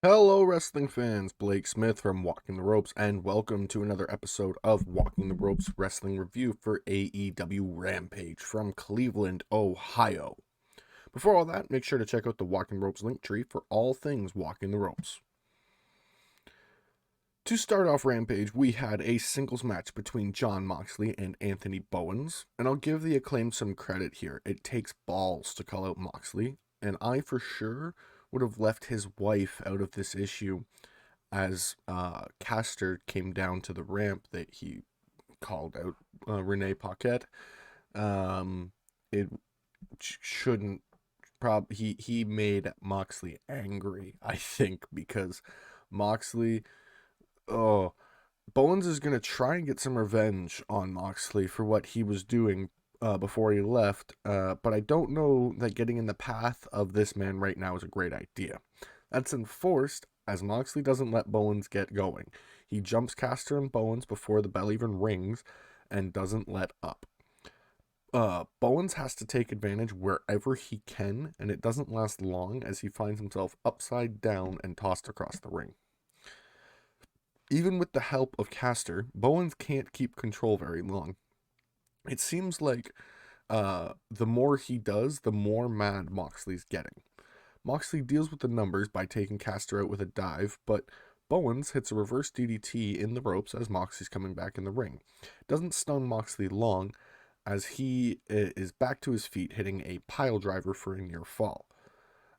Hello, wrestling fans. Blake Smith from Walking the Ropes, and welcome to another episode of Walking the Ropes Wrestling Review for AEW Rampage from Cleveland, Ohio. Before all that, make sure to check out the Walking Ropes link tree for all things Walking the Ropes. To start off Rampage, we had a singles match between Jon Moxley and Anthony Bowens, and I'll give the Acclaim some credit here. It takes balls to call out Moxley, and I for sure would have left his wife out of this issue as Caster came down to the ramp that he called out Renee Paquette. It shouldn't he made Moxley angry, I think, because Moxley Bowens is going to try and get some revenge on Moxley for what he was doing before he left, but I don't know that getting in the path of this man right now is a great idea. That's enforced as Moxley doesn't let Bowens get going. He jumps Caster and Bowens before the bell even rings and doesn't let up. Bowens has to take advantage wherever he can, and it doesn't last long as he finds himself upside down and tossed across the ring. Even with the help of Caster, Bowens can't keep control very long. It seems like the more he does, the more mad Moxley's getting. Moxley deals with the numbers by taking Caster out with a dive, but Bowens hits a reverse DDT in the ropes as Moxley's coming back in the ring. Doesn't stun Moxley long as he is back to his feet hitting a pile driver for a near fall.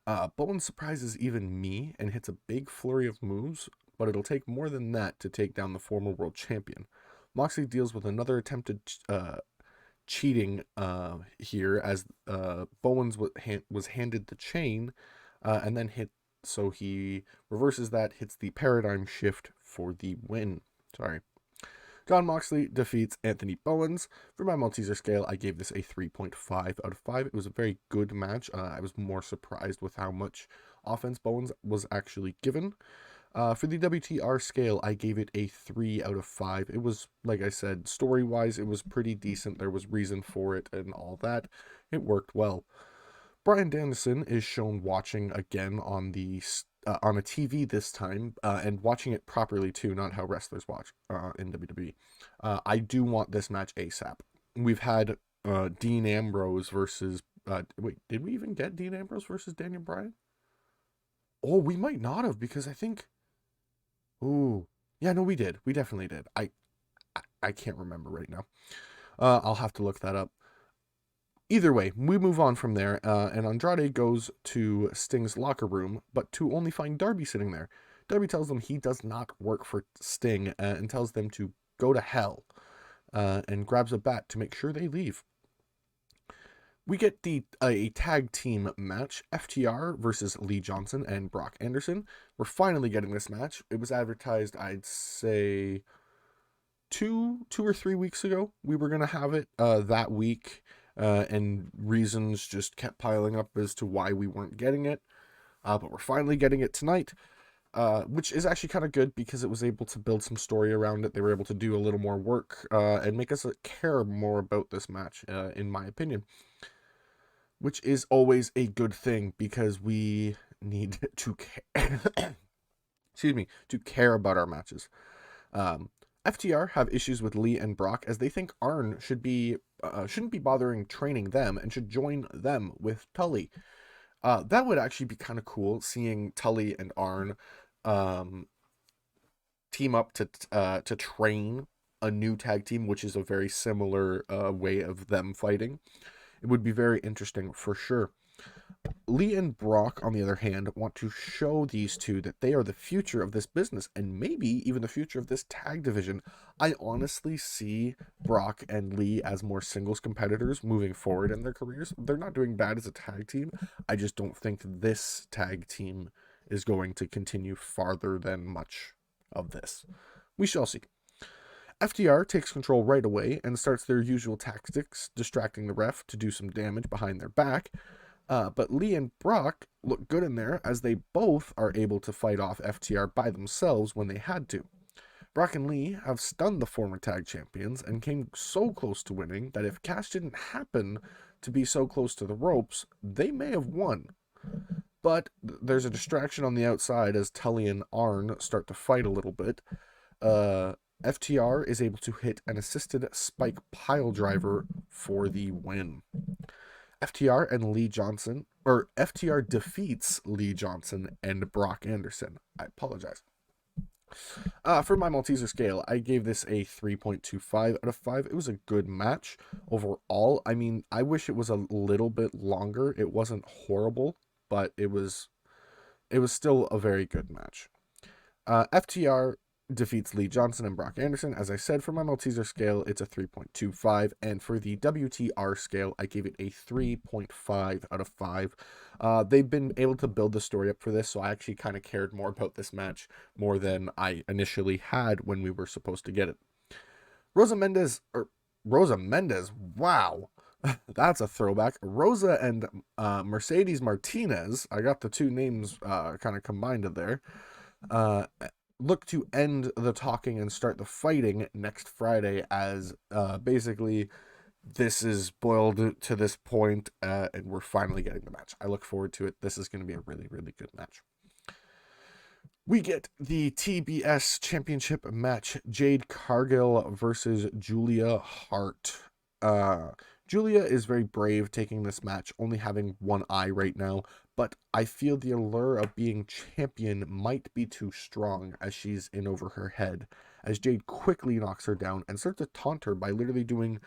Bowens surprises even me and hits a big flurry of moves, but it'll take more than that to take down the former world champion. Moxley deals with another attempted cheating here as Bowens was handed the chain and then hit, so he reverses that, hits the paradigm shift for the win. Jon Moxley defeats Anthony Bowens. For my Malteser scale, I gave this a 3.5 out of 5. It was a very good match. I was more surprised with how much offense Bowens was actually given. For the WTR scale, I gave it a 3 out of 5. It was, like I said, story-wise, it was pretty decent. There was reason for it and all that. It worked well. Bryan Danielson is shown watching again on a TV this time, and watching it properly too, not how wrestlers watch in WWE. I do want this match ASAP. We've had Dean Ambrose versus... wait, did we even get Dean Ambrose versus Daniel Bryan? Oh, we might not have, because I think... Ooh. Yeah, no, we did. We definitely did. I can't remember right now. I'll have to look that up. Either way, we move on from there, and Andrade goes to Sting's locker room, but to only find Darby sitting there. Darby tells them he does not work for Sting, and tells them to go to hell, and grabs a bat to make sure they leave. We get a tag team match, FTR versus Lee Johnson and Brock Anderson. We're finally getting this match. It was advertised, I'd say, two or 3 weeks ago. We were going to have it that week, and reasons just kept piling up as to why we weren't getting it. But we're finally getting it tonight, which is actually kind of good because it was able to build some story around it. They were able to do a little more work and make us care more about this match, in my opinion. Which is always a good thing because we need to care. Excuse me, to care about our matches. FTR have issues with Lee and Brock as they think Arn shouldn't be bothering training them and should join them with Tully. That would actually be kind of cool, seeing Tully and Arn team up to train a new tag team, which is a very similar way of them fighting. It would be very interesting for sure. Lee and Brock, on the other hand, want to show these two that they are the future of this business and maybe even the future of this tag division. I honestly see Brock and Lee as more singles competitors moving forward in their careers. They're not doing bad as a tag team. I just don't think this tag team is going to continue farther than much of this. We shall see. FTR takes control right away and starts their usual tactics, distracting the ref to do some damage behind their back. But Lee and Brock look good in there as they both are able to fight off FTR by themselves when they had to. Brock and Lee have stunned the former tag champions and came so close to winning that if Cash didn't happen to be so close to the ropes, they may have won. But there's a distraction on the outside as Tully and Arn start to fight a little bit. Uh, FTR is able to hit an assisted spike pile driver for the win. FTR and Lee Johnson, or FTR defeats Lee Johnson and Brock Anderson. I apologize. For my Malteser scale, I gave this a 3.25 out of 5. It was a good match overall. I mean, I wish it was a little bit longer. It wasn't horrible, but it was still a very good match. FTR defeats Lee Johnson and Brock Anderson. As I said, for my Malteser scale, it's a 3.25. And for the WTR scale, I gave it a 3.5 out of 5. They've been able to build the story up for this, so I actually kind of cared more about this match more than I initially had when we were supposed to get it. Rosa Mendes, wow. That's a throwback. Rosa and Mercedes Martinez, I got the two names kind of combined there, look to end the talking and start the fighting next Friday, as basically this is boiled to this point, and we're finally getting the match. I look forward to it. This is going to be a really, really good match. We get the TBS Championship match, Jade Cargill versus Julia Hart. Julia is very brave taking this match, only having one eye right now, but I feel the allure of being champion might be too strong as she's in over her head, as Jade quickly knocks her down and starts to taunt her by literally doing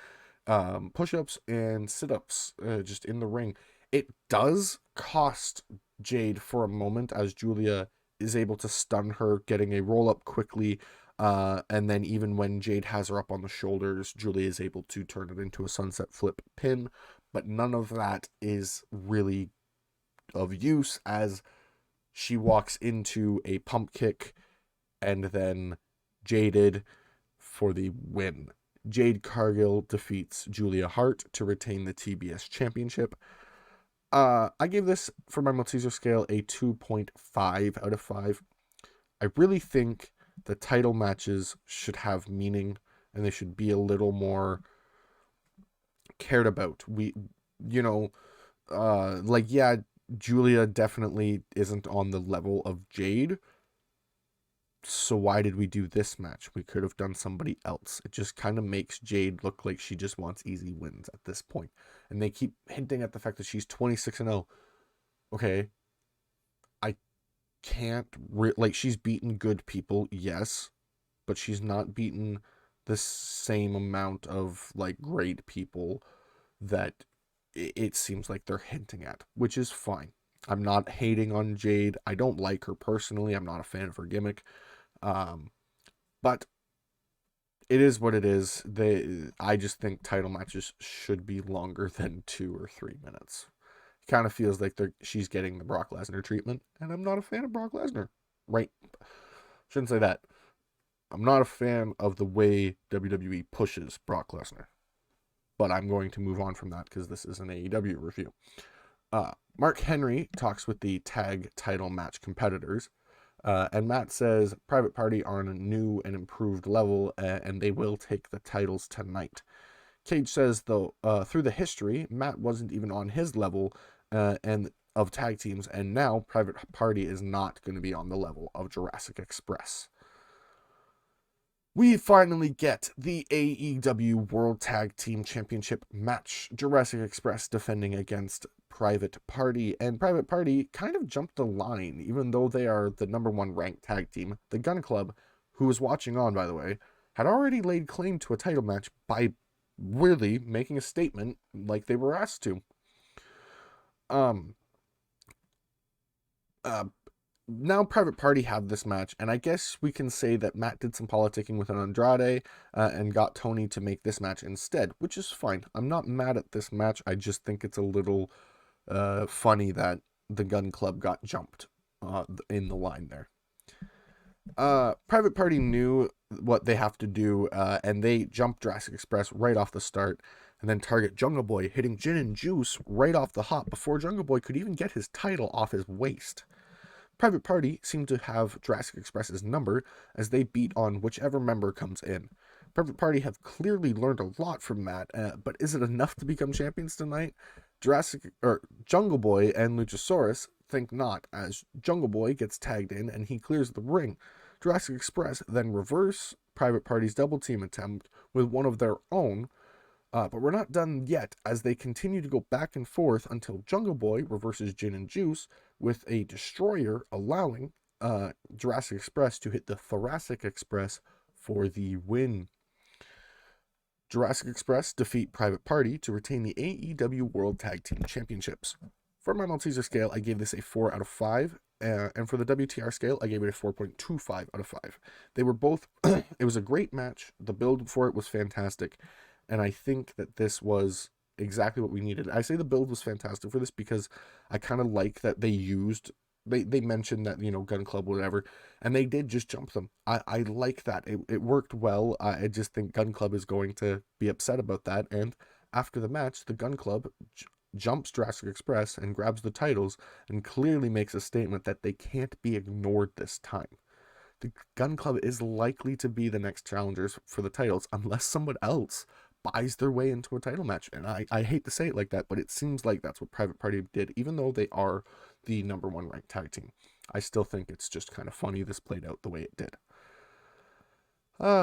push-ups and sit-ups just in the ring. It does cost Jade for a moment, as Julia is able to stun her, getting a roll-up quickly, and then even when Jade has her up on the shoulders, Julia is able to turn it into a sunset flip pin, but none of that is really of use, as she walks into a pump kick and then Jaded for the win. Jade Cargill defeats Julia Hart to retain the TBS Championship. I gave this, for my Malteser scale, a 2.5 out of 5. I really think the title matches should have meaning, and they should be a little more cared about. Julia definitely isn't on the level of Jade, so why did we do this match? We could have done somebody else. It just kind of makes Jade look like she just wants easy wins at this point. And they keep hinting at the fact that she's 26-0. Okay. I can't... she's beaten good people, yes. But she's not beaten the same amount of, great people that it seems like they're hinting at. Which is fine. I'm not hating on Jade. I don't like her personally. I'm not a fan of her gimmick. But it is what it is. I just think title matches should be longer than 2 or 3 minutes. It kind of feels like she's getting the Brock Lesnar treatment, and I'm not a fan of Brock Lesnar. Right? Shouldn't say that. I'm not a fan of the way WWE pushes Brock Lesnar. But I'm going to move on from that because this is an AEW review. Mark Henry talks with the tag title match competitors. And Matt says Private Party are on a new and improved level, and they will take the titles tonight. Cage says, though, through the history, Matt wasn't even on his level and of tag teams, and now Private Party is not going to be on the level of Jurassic Express. We finally get the AEW World Tag Team Championship match. Jurassic Express defending against Private Party, and Private Party kind of jumped the line, even though they are the number 1 ranked tag team. The Gun Club, who was watching on, by the way, had already laid claim to a title match by really making a statement like they were asked to. Now Private Party have this match, and I guess we can say that Matt did some politicking with an Andrade and got Tony to make this match instead, which is fine. I'm not mad at this match. I just think it's a little funny that the Gun Club got jumped in the line there. Private Party knew what they have to do, and they jumped Jurassic Express right off the start, and then target Jungle Boy, hitting Gin and Juice right off the hop before Jungle Boy could even get his title off his waist. Private Party seemed to have Jurassic Express's number as they beat on whichever member comes in. Private Party have clearly learned a lot from that, but is it enough to become champions tonight? Jungle Boy and Luchasaurus think not, as Jungle Boy gets tagged in and he clears the ring. Jurassic Express then reverse Private Party's double team attempt with one of their own, but we're not done yet, as they continue to go back and forth until Jungle Boy reverses Gin and Juice with a destroyer, allowing Jurassic Express to hit the Thoracic Express for the win. Jurassic Express defeat Private Party to retain the AEW World Tag Team Championships. For my Malteser scale, I gave this a 4 out of 5, and for the WTR scale, I gave it a 4.25 out of 5. They were both, it was a great match. The build for it was fantastic, and I think that this was exactly what we needed. I say the build was fantastic for this because I kind of like that they mentioned that, Gun Club, whatever, and they did just jump them. I like that. It worked well. I just think Gun Club is going to be upset about that, and after the match, the Gun Club jumps Jurassic Express and grabs the titles and clearly makes a statement that they can't be ignored this time. The Gun Club is likely to be the next challengers for the titles unless someone else buys their way into a title match. And I hate to say it like that, but it seems like that's what Private Party did, even though they are the number one ranked tag team. I still think it's just kind of funny this played out the way it did.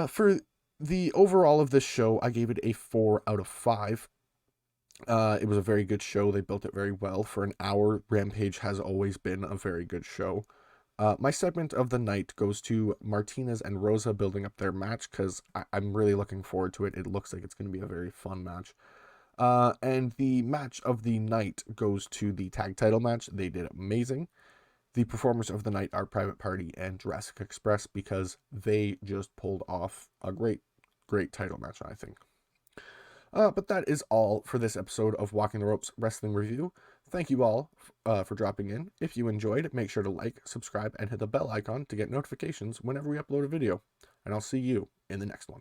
For the overall of this show, I gave it a 4 out of 5. It was a very good show. They built it very well. For an hour, Rampage has always been a very good show. My segment of the night goes to Martinez and Rosa building up their match, because I'm really looking forward to it. It looks like it's going to be a very fun match. And the match of the night goes to the tag title match. They did amazing. The performers of the night are Private Party and Jurassic Express, because they just pulled off a great, great title match, I think. But that is all for this episode of Walking the Ropes Wrestling Review. Thank you all for dropping in. If you enjoyed, make sure to like, subscribe, and hit the bell icon to get notifications whenever we upload a video. And I'll see you in the next one.